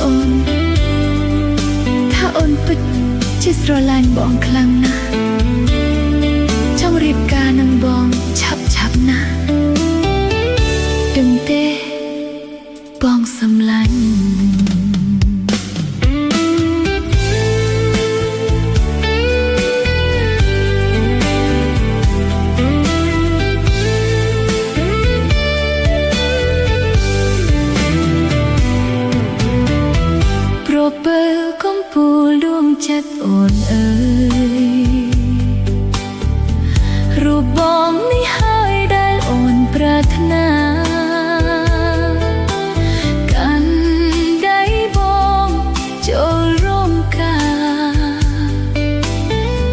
អូនថាអូនពិតជាស្រឡាញ់បងខ្លាំងណាស់ចង់រៀបការនឹងបងឆាប់ណាស់ដឹងទេបងសម្លាញ់បើកំពូលដួងចិត្តអូនអើយរូបបងនេះហើយដែលអូនប្រាថ្នាកាន់ដៃបងចូលរំការ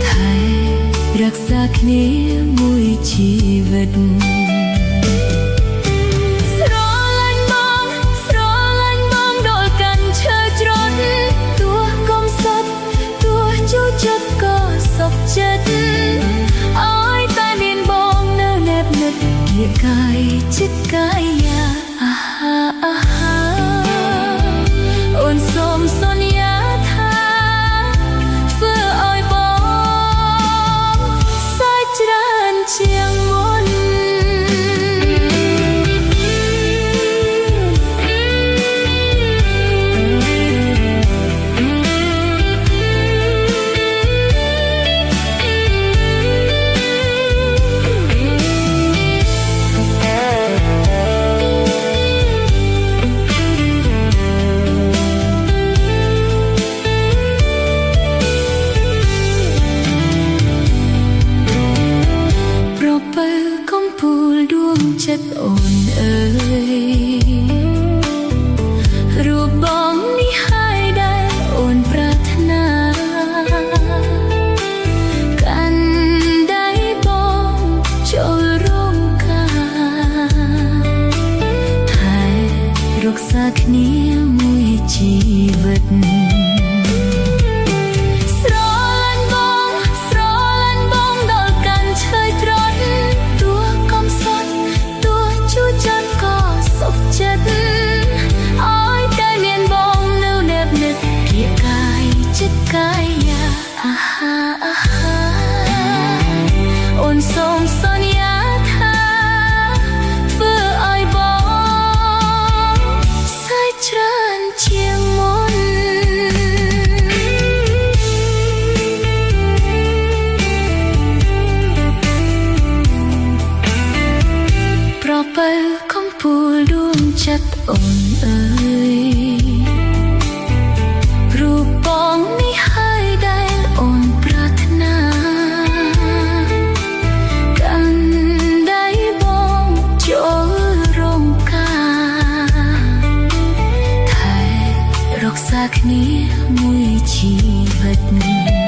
ថែរក្សាគ្នាមួយជីវិតកាយចិត្តកាយាអូនសូមសន្យាថាធ្វើឲ្យបងសាច់ច្រើនជាងមុនចិត្តអូនអើយរូបបងនេះហើយដែលអូនប្រាថ្នាកាន់ដៃបងចូលរំការថែរក្សាគ្នាមួយជីវិតអូនសូមសន្យាថាធ្វើឲ្យបងសាច់ច្រើនជាងមុនប្របើកំពូលដួងចិត្តអូនអើយរូបបងនេះហើយដែលអូនប្រាថ្នាកាន់ដៃបងចូលរំការថែរក្សាគ្នាមួយជីវិត